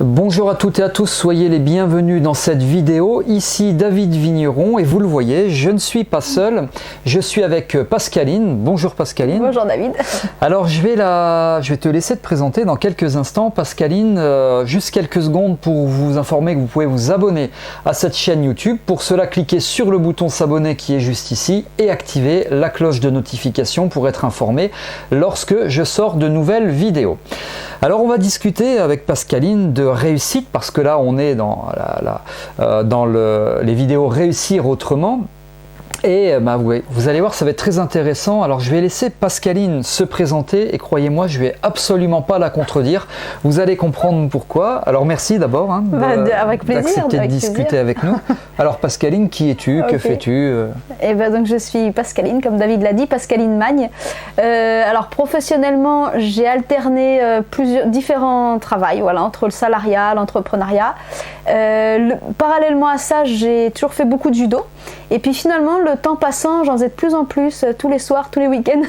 Bonjour à toutes et à tous, soyez les bienvenus dans cette vidéo. Ici David Vigneron et vous le voyez, je ne suis pas seul, je suis avec Pascaline. Bonjour Pascaline. Bonjour David. Alors je vais te laisser te présenter dans quelques instants. Pascaline, juste quelques secondes pour vous informer que vous pouvez vous abonner à cette chaîne YouTube. Pour cela, cliquez sur le bouton s'abonner qui est juste ici et activez la cloche de notification pour être informé lorsque je sors de nouvelles vidéos. Alors on va discuter avec Pascaline de réussite parce que là on est dans, les vidéos réussir autrement. Et vous allez voir, ça va être très intéressant. Alors je vais laisser Pascaline se présenter et croyez-moi, je vais absolument pas la contredire. Vous allez comprendre pourquoi. Alors merci d'abord d'accepter de discuter avec nous. Alors Pascaline, qui es-tu? Que fais-tu? Donc je suis Pascaline, comme David l'a dit, Pascaline Magne. Alors professionnellement, j'ai alterné différents travails, entre le salariat, l'entrepreneuriat. Parallèlement à ça, j'ai toujours fait beaucoup de judo. Et puis finalement, le temps passant, j'en faisais de plus en plus, tous les soirs, tous les week-ends.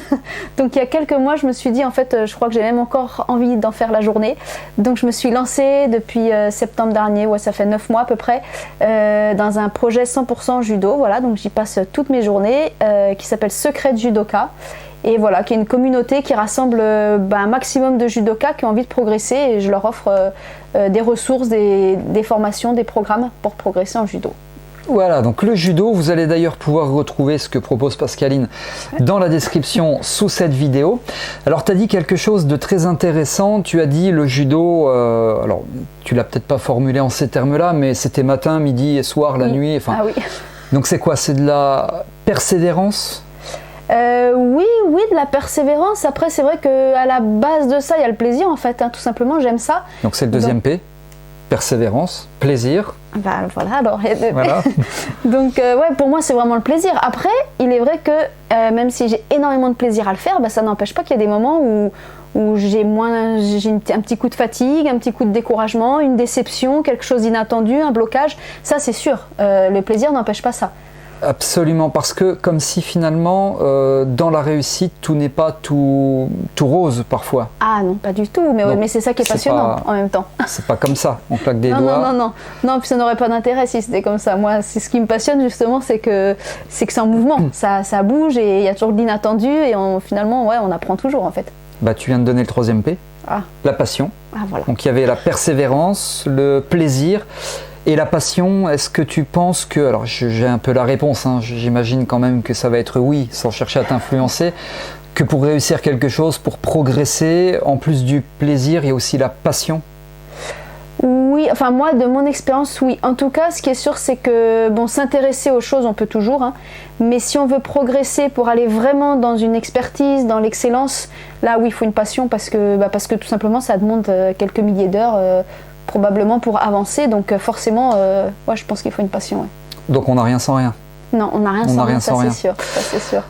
Donc il y a quelques mois, je me suis dit, en fait, je crois que j'ai même encore envie d'en faire la journée. Donc je me suis lancée depuis septembre dernier, ça fait 9 mois à peu près, dans un projet 100% judo. Donc j'y passe toutes mes journées, qui s'appelle Secret de Judoka. Et voilà, qui est une communauté qui rassemble un maximum de judokas qui ont envie de progresser. Et je leur offre des ressources, des formations, des programmes pour progresser en judo. Voilà, donc le judo, vous allez d'ailleurs pouvoir retrouver ce que propose Pascaline dans la description sous cette vidéo. Alors tu as dit quelque chose de très intéressant, tu as dit le judo, alors tu l'as peut-être pas formulé en ces termes-là, mais c'était matin, midi et soir, la nuit, Ah oui. Donc c'est quoi? C'est de la persévérance? Oui, de la persévérance. Après c'est vrai qu'à la base de ça, il y a le plaisir en fait, tout simplement, j'aime ça. Donc c'est le deuxième P, persévérance, plaisir. Voilà, alors il y a deux. Voilà. Donc pour moi c'est vraiment le plaisir. Après il est vrai que même si j'ai énormément de plaisir à le faire, ça n'empêche pas qu'il y a des moments où j'ai un petit coup de fatigue, un petit coup de découragement, une déception, quelque chose d'inattendu, un blocage. Ça c'est sûr, le plaisir n'empêche pas ça. Absolument, parce que comme si finalement dans la réussite tout n'est pas tout rose parfois. Ah non, pas du tout, mais c'est ça qui est passionnant en même temps. C'est pas comme ça, on claque des doigts. Non, puis ça n'aurait pas d'intérêt si c'était comme ça. Moi, c'est ce qui me passionne justement, c'est que c'est en mouvement, ça bouge et il y a toujours de l'inattendu et finalement on apprend toujours en fait. Tu viens de donner le troisième P, la passion. Voilà. Donc il y avait la persévérance, le plaisir. Et la passion, est-ce que tu penses que... Alors j'ai un peu la réponse, j'imagine quand même que ça va être oui, sans chercher à t'influencer, que pour réussir quelque chose, pour progresser, en plus du plaisir, il y a aussi la passion? Oui, moi de mon expérience, oui. En tout cas, ce qui est sûr, c'est que s'intéresser aux choses, on peut toujours, mais si on veut progresser pour aller vraiment dans une expertise, dans l'excellence, là oui, il faut une passion parce que tout simplement, ça demande quelques milliers d'heures probablement pour avancer, donc forcément je pense qu'il faut une passion. Ouais. Donc on n'a rien sans rien? Non, on n'a rien sans rien, ça c'est sûr.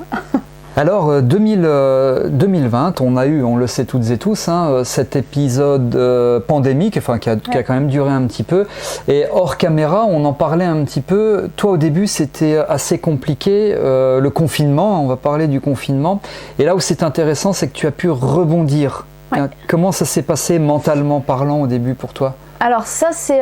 Alors 2020, on le sait toutes et tous, cet épisode pandémique, qui a quand même duré un petit peu, et hors caméra on en parlait un petit peu. Toi au début c'était assez compliqué, le confinement, on va parler du confinement, et là où c'est intéressant c'est que tu as pu rebondir. Ouais. Comment ça s'est passé mentalement parlant au début pour toi? Alors ça c'est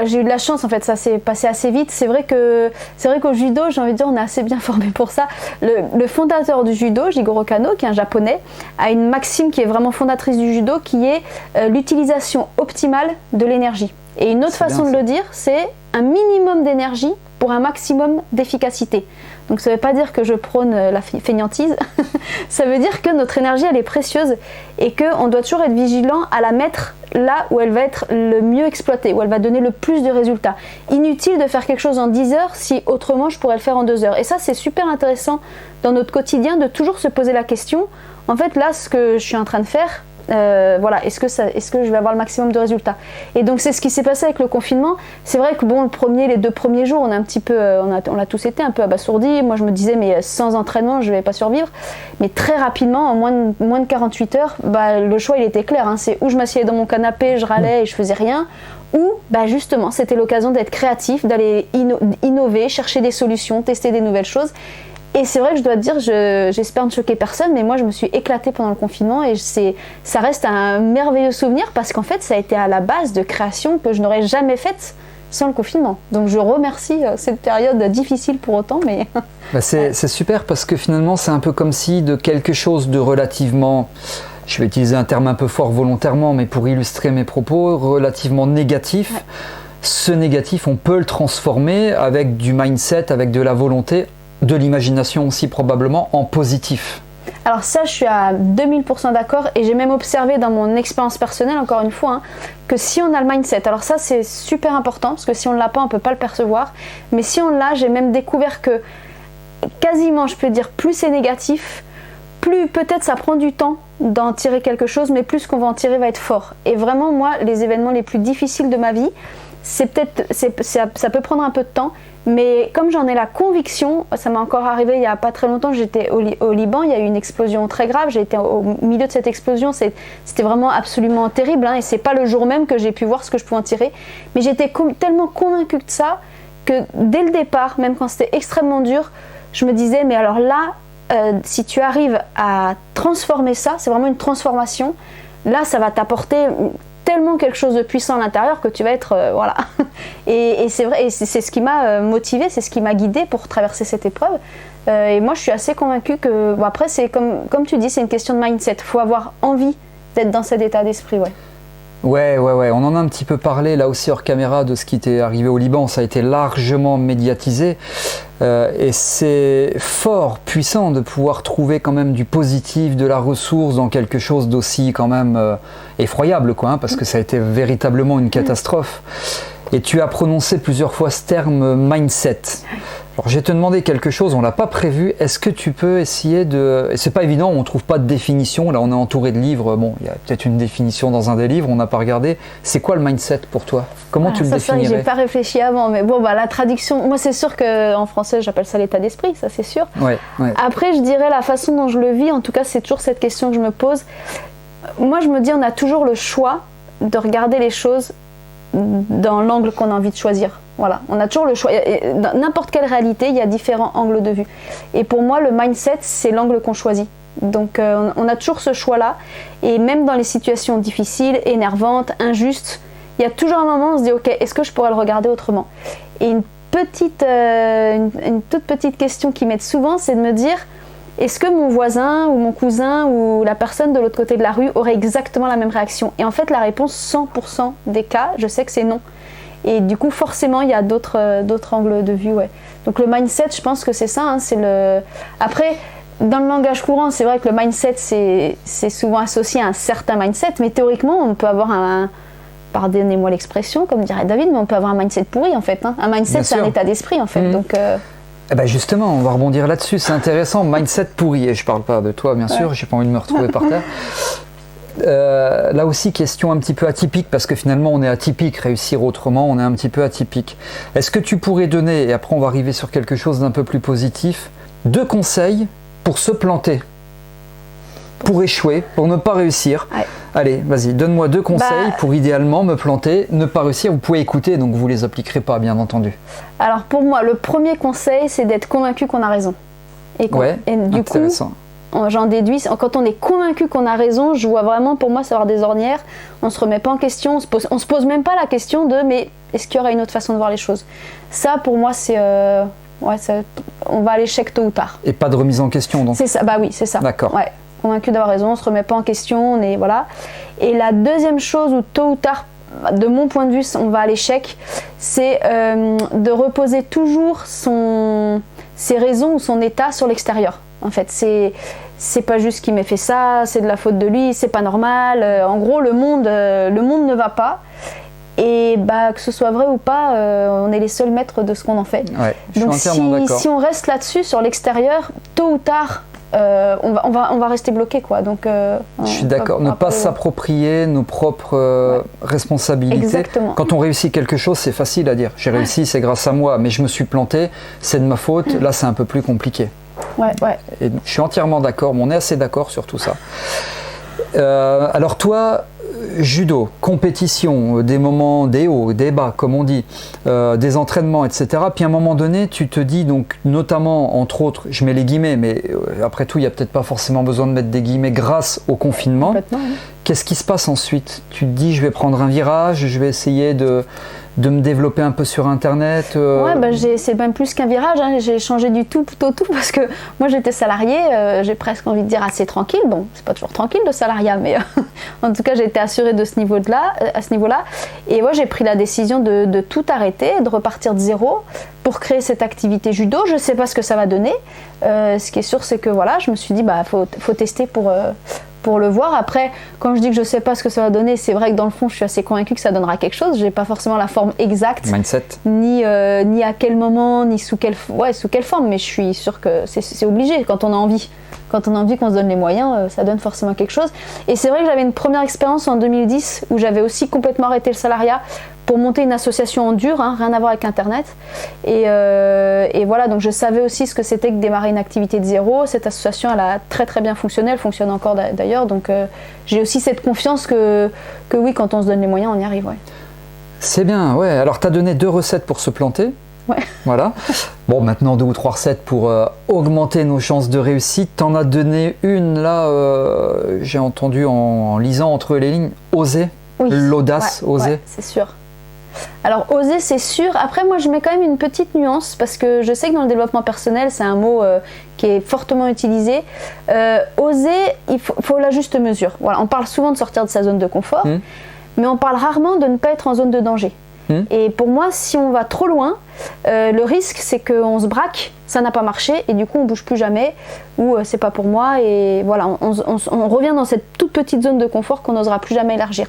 j'ai eu de la chance en fait, ça s'est passé assez vite. C'est vrai qu'au judo, j'ai envie de dire, on est assez bien formé pour ça. Le fondateur du judo, Jigoro Kano, qui est un japonais, a une maxime qui est vraiment fondatrice du judo, qui est l'utilisation optimale de l'énergie. Et une autre façon de le dire, c'est un minimum d'énergie pour un maximum d'efficacité. Donc ça ne veut pas dire que je prône la fainéantise, ça veut dire que notre énergie elle est précieuse et qu'on doit toujours être vigilant à la mettre là où elle va être le mieux exploitée, où elle va donner le plus de résultats. Inutile de faire quelque chose en 10 heures si autrement je pourrais le faire en 2 heures. Et ça c'est super intéressant dans notre quotidien de toujours se poser la question, en fait là ce que je suis en train de faire, est-ce que je vais avoir le maximum de résultats? Et donc c'est ce qui s'est passé avec le confinement. C'est vrai que les 2 premiers jours, on a un petit peu, on a tous été un peu abasourdis. Moi je me disais mais sans entraînement je vais pas survivre. Mais très rapidement, en moins de 48 heures, le choix il était clair. C'est où je m'assieds dans mon canapé, je râlais et je faisais rien, ou justement c'était l'occasion d'être créatif, d'aller innover, chercher des solutions, tester des nouvelles choses. Et c'est vrai que je dois te dire, j'espère ne choquer personne, mais moi je me suis éclatée pendant le confinement et ça reste un merveilleux souvenir parce qu'en fait ça a été à la base de création que je n'aurais jamais faite sans le confinement. Donc je remercie cette période difficile pour autant, mais... C'est super parce que finalement c'est un peu comme si de quelque chose de relativement, je vais utiliser un terme un peu fort volontairement, mais pour illustrer mes propos, relativement négatif, ce négatif on peut le transformer avec du mindset, avec de la volonté, de l'imagination aussi probablement, en positif. Alors ça, je suis à 2000% d'accord et j'ai même observé dans mon expérience personnelle, encore une fois, que si on a le mindset, alors ça c'est super important parce que si on ne l'a pas, on ne peut pas le percevoir, mais si on l'a, j'ai même découvert que quasiment, je peux dire, plus c'est négatif, plus peut-être ça prend du temps d'en tirer quelque chose, mais plus ce qu'on va en tirer va être fort. Et vraiment, moi, les événements les plus difficiles de ma vie, ça peut prendre un peu de temps, mais comme j'en ai la conviction, ça m'est encore arrivé il n'y a pas très longtemps, j'étais au Liban, il y a eu une explosion très grave, j'ai été au milieu de cette explosion, c'était vraiment absolument terrible, et c'est pas le jour même que j'ai pu voir ce que je pouvais en tirer, mais j'étais tellement convaincue de ça, que dès le départ, même quand c'était extrêmement dur, je me disais, mais alors là, si tu arrives à transformer ça, c'est vraiment une transformation, là ça va t'apporter tellement quelque chose de puissant à l'intérieur que tu vas être voilà. Et c'est vrai, et c'est ce qui m'a motivée, c'est ce qui m'a guidée pour traverser cette épreuve. Et moi je suis assez convaincue que bon, après c'est comme tu dis, c'est une question de mindset. Il faut avoir envie d'être dans cet état d'esprit. Ouais, on en a un petit peu parlé là aussi hors caméra de ce qui t'est arrivé au Liban, ça a été largement médiatisé et c'est fort puissant de pouvoir trouver quand même du positif, de la ressource dans quelque chose d'aussi quand même effroyable quoi, parce que ça a été véritablement une catastrophe. Et tu as prononcé plusieurs fois ce terme mindset. Alors je vais te demander quelque chose, on ne l'a pas prévu, est-ce que tu peux essayer de... Et c'est pas évident, on ne trouve pas de définition, là on est entouré de livres, bon il y a peut-être une définition dans un des livres, on n'a pas regardé. C'est quoi le mindset pour toi? Comment tu le définirais? J'ai pas réfléchi avant, mais bon la traduction, moi c'est sûr qu'en français j'appelle ça l'état d'esprit, ça c'est sûr. Ouais. Après je dirais la façon dont je le vis, en tout cas c'est toujours cette question que je me pose. Moi je me dis on a toujours le choix de regarder les choses dans l'angle qu'on a envie de choisir. Voilà, on a toujours le choix. Dans n'importe quelle réalité, il y a différents angles de vue. Et pour moi, le mindset, c'est l'angle qu'on choisit. Donc, on a toujours ce choix-là. Et même dans les situations difficiles, énervantes, injustes, il y a toujours un moment où on se dit, ok, est-ce que je pourrais le regarder autrement? Et une toute petite question qui m'aide souvent, c'est de me dire, est-ce que mon voisin ou mon cousin ou la personne de l'autre côté de la rue aurait exactement la même réaction? Et en fait, la réponse, 100% des cas, je sais que c'est non. Et du coup, forcément, il y a d'autres angles de vue. Donc le mindset, je pense que c'est ça. Après, dans le langage courant, c'est vrai que le mindset, c'est souvent associé à un certain mindset, mais théoriquement, on peut avoir pardonnez-moi l'expression, comme dirait David, mais on peut avoir un mindset pourri en fait. Un mindset, c'est un état d'esprit en fait. Donc, Eh ben justement, on va rebondir là-dessus, c'est intéressant, mindset pourri, et je parle pas de toi bien sûr, j'ai pas envie de me retrouver par terre. Là aussi, question un petit peu atypique, parce que finalement on est atypique, réussir autrement, on est un petit peu atypique. Est-ce que tu pourrais donner, et après on va arriver sur quelque chose d'un peu plus positif, 2 conseils pour se planter, pour échouer, pour ne pas réussir? Allez, vas-y, donne-moi 2 conseils pour idéalement me planter, ne pas réussir. Vous pouvez écouter, donc vous les appliquerez pas, bien entendu. Alors pour moi, le premier conseil, c'est d'être convaincu qu'on a raison. Et du coup, j'en déduis, quand on est convaincu qu'on a raison, je vois vraiment pour moi ça avoir des ornières, on se remet pas en question, on se pose même pas la question de mais est-ce qu'il y aura une autre façon de voir les choses? Ça pour moi c'est on va à l'échec tôt ou tard. Et pas de remise en question donc? C'est ça, oui c'est ça. D'accord. Ouais, convaincu d'avoir raison, on se remet pas en question, voilà. Et la deuxième chose où tôt ou tard, de mon point de vue, on va à l'échec, c'est de reposer toujours ses raisons ou son état sur l'extérieur. En fait, c'est pas juste qu'il m'ait fait ça, c'est de la faute de lui, c'est pas normal. En gros, le monde ne va pas. Et que ce soit vrai ou pas, on est les seuls maîtres de ce qu'on en fait. Ouais, donc si on reste là-dessus, sur l'extérieur, tôt ou tard, on va rester bloqué quoi. Donc, je suis d'accord, ne pas s'approprier nos propres responsabilités. Exactement. Quand on réussit quelque chose, c'est facile à dire. J'ai réussi, c'est grâce à moi, mais je me suis planté, c'est de ma faute. Là, c'est un peu plus compliqué. Et je suis entièrement d'accord, on est assez d'accord sur tout ça. Alors toi, judo, compétition, des moments des hauts, des bas, comme on dit, des entraînements, etc. Puis à un moment donné, tu te dis, donc notamment, entre autres, je mets les guillemets, mais après tout, il n'y a peut-être pas forcément besoin de mettre des guillemets grâce au confinement. Complètement, oui. Qu'est-ce qui se passe ensuite? Tu te dis, je vais prendre un virage, je vais essayer de me développer un peu sur Internet. Ouais, bah, c'est même plus qu'un virage, hein. J'ai changé du tout au tout parce que moi j'étais salariée, j'ai presque envie de dire assez tranquille. Bon, c'est pas toujours tranquille le salariat, mais en tout cas j'ai été assurée de ce à ce niveau-là. Et moi j'ai pris la décision de tout arrêter, de repartir de zéro pour créer cette activité judo. Je sais pas ce que ça va donner. Ce qui est sûr, c'est que voilà, je me suis dit, bah faut tester pour le voir. Après, quand je dis que je sais pas ce que ça va donner, c'est vrai que dans le fond, je suis assez convaincue que ça donnera quelque chose. J'ai pas forcément la forme exacte, mindset, ni à quel moment, ni sous quelle forme, mais je suis sûre que c'est obligé quand on a envie. Quand on a envie, qu'on se donne les moyens, ça donne forcément quelque chose. Et c'est vrai que j'avais une première expérience en 2010 où j'avais aussi complètement arrêté le salariat pour monter une association en dur, hein, rien à voir avec Internet. Et voilà, donc je savais aussi ce que c'était que démarrer une activité de zéro. Cette association, elle a très très bien fonctionné, elle fonctionne encore d'ailleurs. Donc j'ai aussi cette confiance que oui, quand on se donne les moyens, on y arrive. Ouais. C'est bien, ouais. Alors tu as donné 2 recettes pour se planter. Ouais. Voilà. Bon, maintenant 2 ou 3 recettes pour augmenter nos chances de réussite. T'en as donné une là, j'ai entendu en lisant entre les lignes, oser, oui. L'audace, ouais, oser. Ouais, c'est sûr. Alors oser, c'est sûr. Après, moi je mets quand même une petite nuance parce que je sais que dans le développement personnel, c'est un mot qui est fortement utilisé. Oser, il faut la juste mesure. Voilà, on parle souvent de sortir de sa zone de confort, mais on parle rarement de ne pas être en zone de danger. Et pour moi, si on va trop loin, le risque c'est qu'on se braque, ça n'a pas marché et du coup on bouge plus jamais ou c'est pas pour moi et voilà, on revient dans cette toute petite zone de confort qu'on n'osera plus jamais élargir.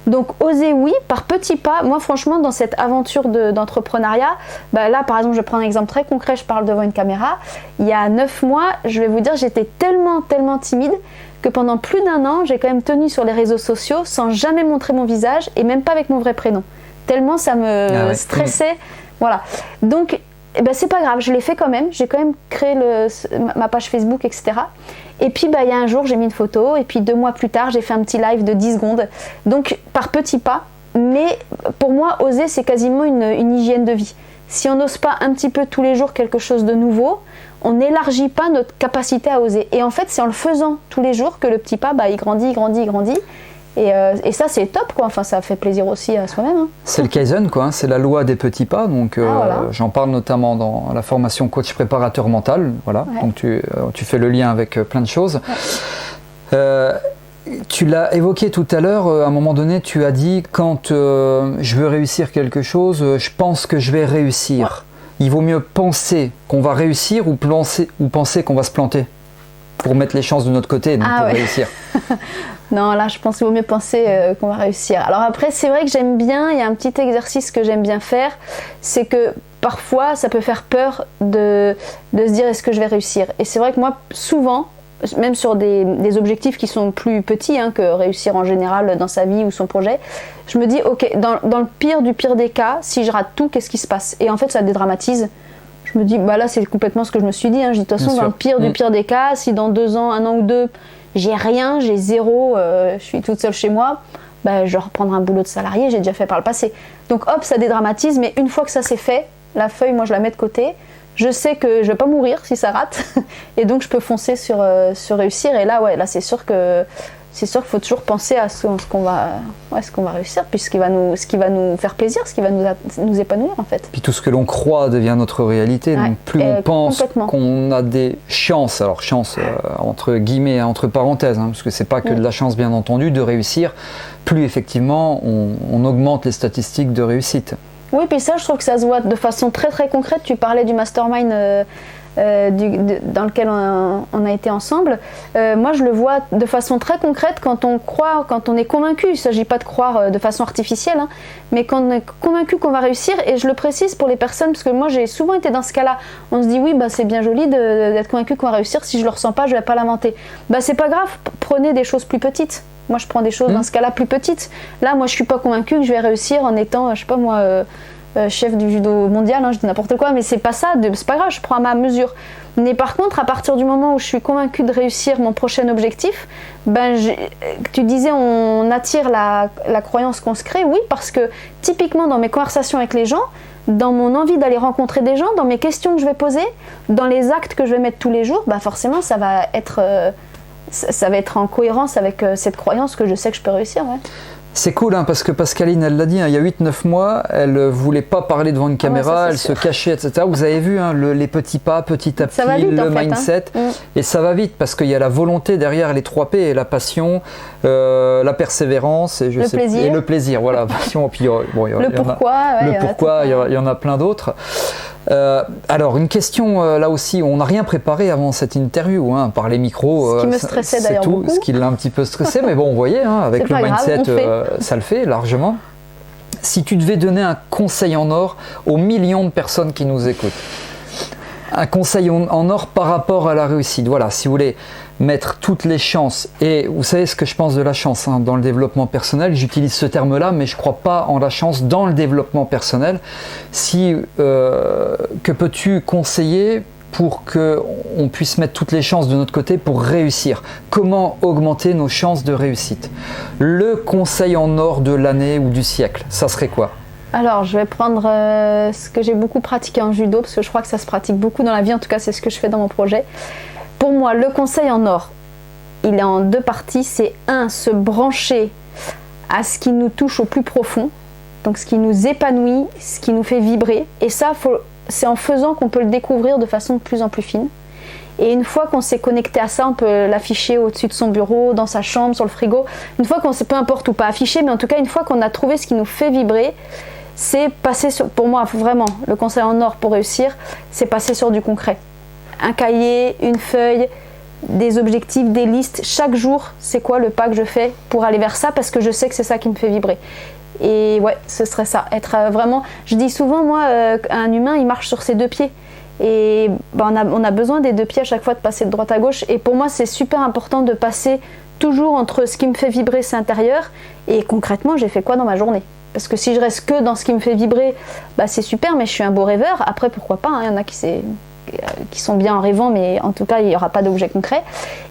Donc oser oui, par petits pas. Moi franchement dans cette aventure d'entrepreneuriat, bah là par exemple je prends un exemple très concret, je parle devant une caméra. Il y a 9 mois, je vais vous dire, j'étais tellement timide que pendant plus d'1 an, j'ai quand même tenu sur les réseaux sociaux sans jamais montrer mon visage et même pas avec mon vrai prénom. Tellement ça me stressait. Voilà. Donc, eh ben, c'est pas grave, je l'ai fait quand même. J'ai quand même créé ma page Facebook, etc. Et puis, bah, il y a un jour, j'ai mis une photo. Et puis, 2 mois plus tard, j'ai fait un petit live de 10 secondes. Donc, par petits pas. Mais pour moi, oser, c'est quasiment une hygiène de vie. Si on n'ose pas un petit peu tous les jours quelque chose de nouveau, on n'élargit pas notre capacité à oser. Et en fait, c'est en le faisant tous les jours que le petit pas, bah, il grandit. Et ça c'est top quoi, enfin ça fait plaisir aussi à soi-même. Hein. C'est le Kaizen quoi, c'est la loi des petits pas, donc voilà. J'en parle notamment dans la formation coach préparateur mental, voilà, ouais. Donc tu fais le lien avec plein de choses. Ouais. Tu l'as évoqué tout à l'heure, à un moment donné tu as dit quand je veux réussir quelque chose, je pense que je vais réussir. Ouais. Il vaut mieux penser qu'on va réussir ou penser qu'on va se planter pour mettre les chances de notre côté donc pour réussir. Non, là, je pense qu'il vaut mieux penser qu'on va réussir. Alors après, c'est vrai que j'aime bien, il y a un petit exercice que j'aime bien faire, c'est que parfois, ça peut faire peur de se dire est-ce que je vais réussir. Et c'est vrai que moi, souvent, même sur des objectifs qui sont plus petits hein, que réussir en général dans sa vie ou son projet, je me dis, ok, dans le pire du pire des cas, si je rate tout, qu'est-ce qui se passe? Et en fait, ça dédramatise. Je me dis, bah là, c'est complètement ce que je me suis dit. Hein. Je dis, de toute façon, dans le pire du pire des cas, si dans 2 ans, 1 an ou 2, j'ai rien, j'ai 0, je suis toute seule chez moi, bah, je vais reprendre un boulot de salarié, j'ai déjà fait par le passé. Donc hop, ça dédramatise, mais une fois que ça c'est fait, la feuille, moi je la mets de côté, je sais que je vais pas mourir si ça rate, et donc je peux foncer sur réussir, et là, ouais, là c'est sûr qu'il faut toujours penser à ce qu'on va réussir, puis ce qui va nous faire plaisir, ce qui va nous épanouir en fait. Puis tout ce que l'on croit devient notre réalité, donc plus on pense qu'on a des chances, alors chance entre guillemets, entre parenthèses, hein, parce que c'est pas que de la chance bien entendu de réussir, plus effectivement on augmente les statistiques de réussite. Oui, puis ça je trouve que ça se voit de façon très très concrète. Tu parlais du mastermind dans lequel on a été ensemble. Moi je le vois de façon très concrète quand on croit, quand on est convaincu, il ne s'agit pas de croire de façon artificielle, hein, mais quand on est convaincu qu'on va réussir, et je le précise pour les personnes, parce que moi j'ai souvent été dans ce cas-là, on se dit oui bah, c'est bien joli d'être convaincu qu'on va réussir, si je le ressens pas je vais pas l'inventer. Bah c'est pas grave, prenez des choses plus petites. Moi je prends des choses dans ce cas-là plus petites. Là moi je suis pas convaincue que je vais réussir en étant, je sais pas moi, chef du judo mondial, je dis n'importe quoi, mais c'est pas ça, c'est pas grave, je prends à ma mesure. Mais par contre, à partir du moment où je suis convaincue de réussir mon prochain objectif, tu disais on attire la croyance qu'on se crée, oui, parce que typiquement dans mes conversations avec les gens, dans mon envie d'aller rencontrer des gens, dans mes questions que je vais poser, dans les actes que je vais mettre tous les jours, forcément ça va être en cohérence avec cette croyance que je sais que je peux réussir. Ouais. C'est cool parce que Pascaline, elle l'a dit, il y a 8-9 mois, elle ne voulait pas parler devant une caméra, elle se cachait, etc. Vous avez vu les petits pas, petit à petit, le mindset. Et ça va vite parce qu'il y a la volonté derrière les 3 P, et la passion, la persévérance et, et le plaisir. Voilà, passion, puis, le pourquoi, il y en a plein d'autres. Alors une question là aussi, on n'a rien préparé avant cette interview par les micros, ce qui me stressait d'ailleurs beaucoup, ce qui l'a un petit peu stressé, mais bon, vous voyez, avec le mindset ça le fait largement. Si tu devais donner un conseil en or aux millions de personnes qui nous écoutent, un conseil en or par rapport à la réussite, voilà, si vous voulez mettre toutes les chances, et vous savez ce que je pense de la chance dans le développement personnel, j'utilise ce terme-là, mais je ne crois pas en la chance dans le développement personnel. Que peux-tu conseiller pour qu'on puisse mettre toutes les chances de notre côté pour réussir? Comment augmenter nos chances de réussite? Le conseil en or de l'année ou du siècle, ça serait quoi? Alors, je vais prendre ce que j'ai beaucoup pratiqué en judo, parce que je crois que ça se pratique beaucoup dans la vie, en tout cas c'est ce que je fais dans mon projet. Pour moi, le conseil en or, il est en 2 parties. C'est 1, se brancher à ce qui nous touche au plus profond, donc ce qui nous épanouit, ce qui nous fait vibrer. Et ça, c'est en faisant qu'on peut le découvrir de façon de plus en plus fine. Et une fois qu'on s'est connecté à ça, on peut l'afficher au-dessus de son bureau, dans sa chambre, sur le frigo. Une fois qu'on sait, peu importe où, pas afficher, mais en tout cas, une fois qu'on a trouvé ce qui nous fait vibrer, c'est passer sur, pour moi, vraiment, le conseil en or pour réussir, c'est passer sur du concret. Un cahier, une feuille, des objectifs, des listes. Chaque jour, c'est quoi le pas que je fais pour aller vers ça, parce que je sais que c'est ça qui me fait vibrer. Et ouais, ce serait ça. Être vraiment... Je dis souvent, moi, un humain, il marche sur ses 2 pieds. Et on a besoin des 2 pieds à chaque fois de passer de droite à gauche. Et pour moi, c'est super important de passer toujours entre ce qui me fait vibrer, c'est intérieur, et concrètement, j'ai fait quoi dans ma journée. Parce que si je reste que dans ce qui me fait vibrer, c'est super, mais je suis un beau rêveur. Après, pourquoi pas, il y en a qui sont bien en rêvant, mais en tout cas il n'y aura pas d'objet concret.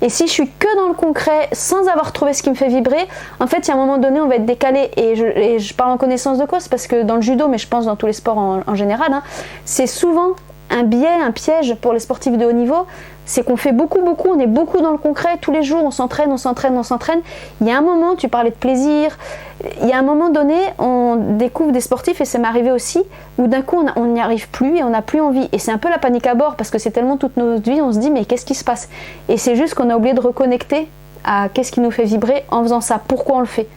Et si je suis que dans le concret sans avoir trouvé ce qui me fait vibrer, en fait il y a un moment donné on va être décalé, et je parle en connaissance de cause parce que dans le judo, mais je pense dans tous les sports en général, c'est souvent un biais, un piège pour les sportifs de haut niveau, c'est qu'on fait beaucoup, on est beaucoup dans le concret, tous les jours on s'entraîne. Il y a un moment, tu parlais de plaisir, il y a un moment donné, on découvre des sportifs, et ça m'est arrivé aussi, où d'un coup on n'y arrive plus et on n'a plus envie. Et c'est un peu la panique à bord, parce que c'est tellement toute notre vie, on se dit mais qu'est-ce qui se passe? Et c'est juste qu'on a oublié de reconnecter à qu'est-ce qui nous fait vibrer en faisant ça, pourquoi on le fait.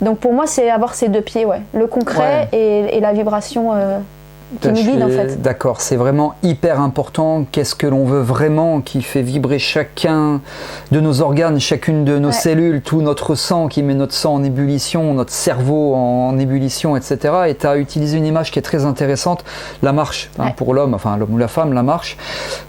Donc pour moi c'est avoir ces 2 pieds, le concret et la vibration qui nous guide en fait. D'accord, c'est vraiment hyper important. Qu'est-ce que l'on veut vraiment qui fait vibrer chacun de nos organes, chacune de nos cellules, tout notre sang, qui met notre sang en ébullition, notre cerveau en ébullition, etc. Et tu as utilisé une image qui est très intéressante, la marche, pour l'homme, enfin l'homme ou la femme, la marche.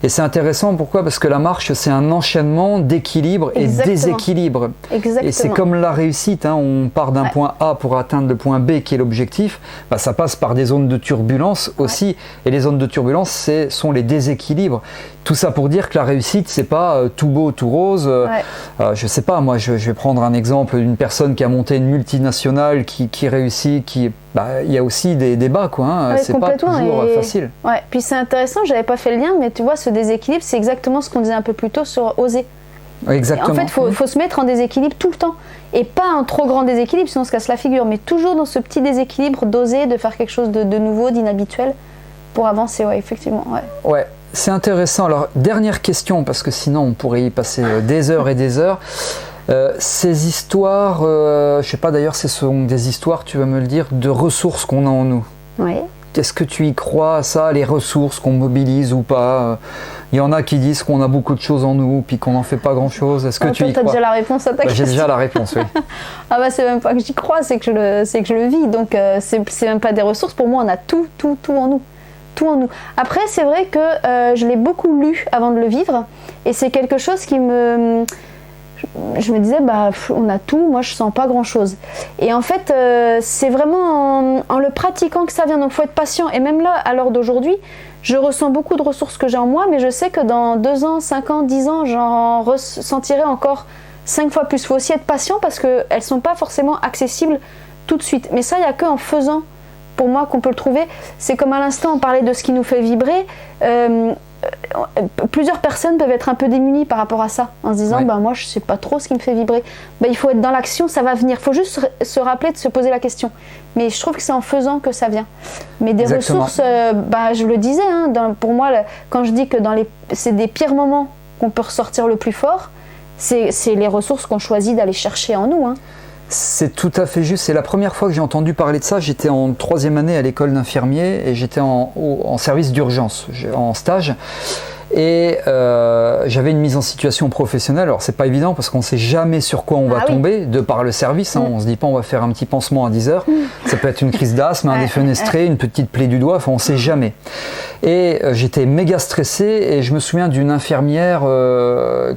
Et c'est intéressant, pourquoi? Parce que la marche, c'est un enchaînement d'équilibre et déséquilibre. Exactement. Et c'est comme la réussite, on part d'un point A pour atteindre le point B qui est l'objectif, ça passe par des zones de turbulence aussi, et les zones de turbulence sont les déséquilibres. Tout ça pour dire que la réussite, c'est pas tout beau, tout rose. Je sais pas, moi je vais prendre un exemple d'une personne qui a monté une multinationale qui réussit, il y a aussi des bas, quoi. C'est pas toujours facile. Puis c'est intéressant, j'avais pas fait le lien, mais tu vois, ce déséquilibre, c'est exactement ce qu'on disait un peu plus tôt sur oser. Exactement. En fait, il faut se mettre en déséquilibre tout le temps. Et pas un trop grand déséquilibre, sinon on se casse la figure, mais toujours dans ce petit déséquilibre, d'oser, de faire quelque chose de nouveau, d'inhabituel, pour avancer, effectivement. Ouais, c'est intéressant. Alors, dernière question, parce que sinon on pourrait y passer des heures et des heures. Ces histoires, je sais pas d'ailleurs, ce sont des histoires, tu vas me le dire, de ressources qu'on a en nous. Oui. Est-ce que tu y crois à ça, les ressources qu'on mobilise ou pas? Il y en a qui disent qu'on a beaucoup de choses en nous, puis qu'on n'en fait pas grand-chose. Est-ce que tu y crois? Tu as déjà la réponse à ta question. J'ai déjà la réponse, oui. C'est même pas que j'y crois, c'est que je le vis. Donc c'est même pas des ressources. Pour moi, on a tout en nous. Tout en nous. Après, c'est vrai que je l'ai beaucoup lu avant de le vivre. Et c'est quelque chose qui me... je me disais, bah, on a tout, moi je sens pas grand chose. Et en fait, c'est vraiment en le pratiquant que ça vient, donc il faut être patient. Et même là, à l'heure d'aujourd'hui, je ressens beaucoup de ressources que j'ai en moi, mais je sais que dans 2 ans, 5 ans, 10 ans, j'en ressentirai encore 5 fois plus. Il faut aussi être patient parce qu'elles ne sont pas forcément accessibles tout de suite. Mais ça, il n'y a qu'en faisant, pour moi, qu'on peut le trouver. C'est comme à l'instant, on parlait de ce qui nous fait vibrer. Plusieurs personnes peuvent être un peu démunies par rapport à ça, en se disant bah, moi je sais pas trop ce qui me fait vibrer. Bah, il faut être dans l'action, ça va venir. Il faut juste se rappeler de se poser la question. Mais je trouve que c'est en faisant que ça vient. Mais des ressources, bah, je le disais, hein, pour moi, quand je dis que c'est des pires moments qu'on peut ressortir le plus fort, c'est les ressources qu'on choisit d'aller chercher en nous. Hein. C'est tout à fait juste. C'est la première fois que j'ai entendu parler de ça. J'étais en 3e année à l'école d'infirmier et j'étais en service d'urgence, en stage. Et j'avais une mise en situation professionnelle. Alors c'est pas évident parce qu'on ne sait jamais sur quoi on va tomber de par le service. Hein. On se dit pas on va faire un petit pansement à 10 heures. Ça peut être une crise d'asthme, un défenestré, une petite plaie du doigt. Enfin on ne sait jamais. Et j'étais méga stressé et je me souviens d'une infirmière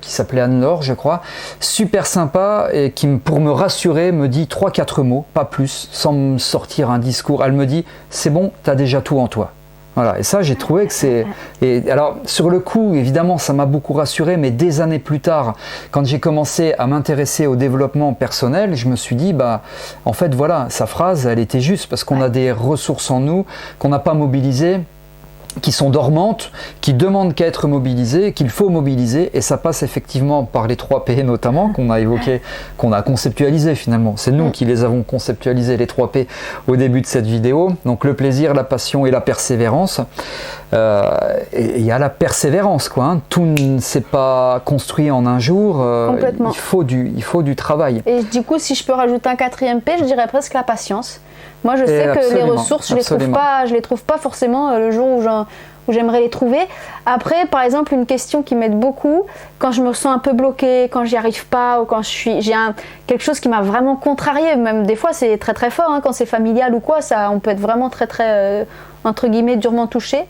qui s'appelait Anne-Laure, je crois, super sympa et qui, pour me rassurer, me dit 3-4 mots, pas plus, sans me sortir un discours. Elle me dit c'est bon, tu as déjà tout en toi. Voilà, et ça j'ai trouvé que c'est... Et alors sur le coup, évidemment, ça m'a beaucoup rassuré, mais des années plus tard, quand j'ai commencé à m'intéresser au développement personnel, je me suis dit, bah, en fait voilà, sa phrase, elle était juste, parce qu'on a des ressources en nous qu'on n'a pas mobilisées, qui sont dormantes, qui demandent qu'à être mobilisées, qu'il faut mobiliser, et ça passe effectivement par les 3 P notamment, qu'on a évoqué, qu'on a conceptualisé finalement. C'est nous qui les avons conceptualisés, les 3 P, au début de cette vidéo. Donc le plaisir, la passion et la persévérance. Et il y a la persévérance, quoi. Hein. Tout ne s'est pas construit en un jour. Complètement. Il faut du travail. Et du coup, si je peux rajouter un 4e P, je dirais presque la patience. Moi, je sais que les ressources, je les trouve pas forcément le jour où j'aimerais les trouver. Après, par exemple, une question qui m'aide beaucoup, quand je me sens un peu bloquée, quand j'y arrive pas, ou quand j'ai quelque chose qui m'a vraiment contrariée, même des fois c'est très très fort, hein, quand c'est familial ou quoi, on peut être vraiment très très, entre guillemets, durement touché.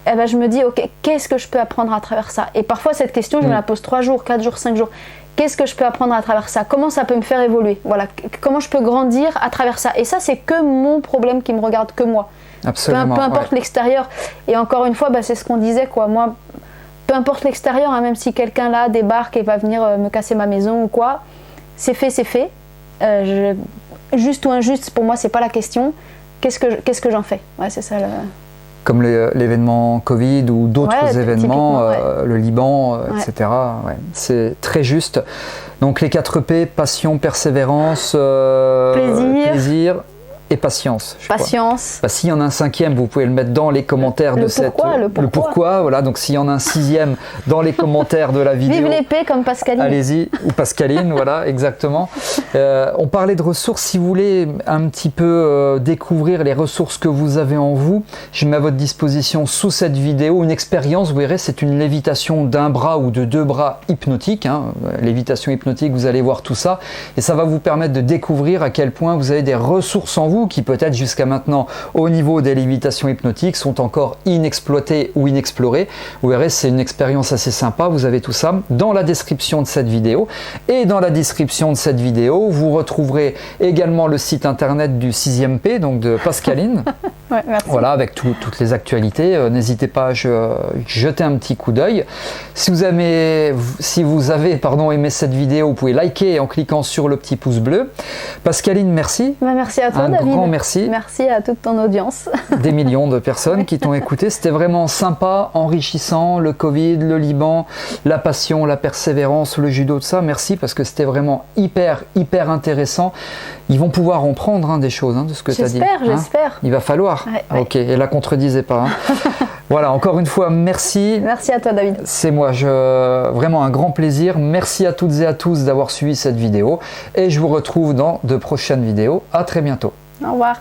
Eh ben, je me dis, ok, qu'est-ce que je peux apprendre à travers ça? Et parfois, cette question, je me la pose 3 jours, 4 jours, 5 jours. Qu'est-ce que je peux apprendre à travers ça? Comment ça peut me faire évoluer? Voilà, comment je peux grandir à travers ça? Et ça, c'est que mon problème qui me regarde, que moi. Absolument. Peu importe l'extérieur. Et encore une fois, bah, c'est ce qu'on disait, quoi. Moi, peu importe l'extérieur, hein, même si quelqu'un là débarque et va venir me casser ma maison ou quoi, c'est fait, c'est fait. Juste ou injuste, pour moi, c'est pas la question. Qu'est-ce que j'en fais? Ouais, c'est ça. Comme l'événement Covid ou d'autres événements, le Liban, etc. Ouais, c'est très juste. Donc les 4 P, passion, persévérance, plaisir et patience. Patience. Bah, s'il y en a un 5e, vous pouvez le mettre dans les commentaires de cette... Le pourquoi. Voilà. Donc s'il y en a un 6e dans les commentaires de la vidéo... Vive l'épée comme Pascaline. Allez-y, ou Pascaline, voilà, exactement. On parlait de ressources. Si vous voulez un petit peu découvrir les ressources que vous avez en vous, je mets à votre disposition sous cette vidéo une expérience. Vous verrez, c'est une lévitation d'1 bras ou de 2 bras hypnotique. Hein. Lévitation hypnotique, vous allez voir tout ça. Et ça va vous permettre de découvrir à quel point vous avez des ressources en vous qui peut-être jusqu'à maintenant au niveau des lévitations hypnotiques sont encore inexploitées ou inexplorées. Vous verrez, c'est une expérience assez sympa. Vous avez tout ça dans la description de cette vidéo. Et dans la description de cette vidéo, vous retrouverez également le site internet du 6e P, donc de Pascaline. Ouais, merci. Voilà, avec toutes les actualités. N'hésitez pas à jeter un petit coup d'œil. Si vous avez aimé cette vidéo, vous pouvez liker en cliquant sur le petit pouce bleu. Pascaline, merci. Merci à toi, David. Un grand merci. Merci à toute ton audience. Des millions de personnes qui t'ont écouté. C'était vraiment sympa, enrichissant. Le Covid, le Liban, la passion, la persévérance, le judo, tout ça. Merci parce que c'était vraiment hyper intéressant. Ils vont pouvoir en prendre des choses de ce que tu as dit. J'espère. Il va falloir. Ouais. Ok, et la contredisez pas. Voilà, encore une fois, merci. Merci à toi, David. C'est moi, vraiment un grand plaisir. Merci à toutes et à tous d'avoir suivi cette vidéo. Et je vous retrouve dans de prochaines vidéos. À très bientôt. Au revoir.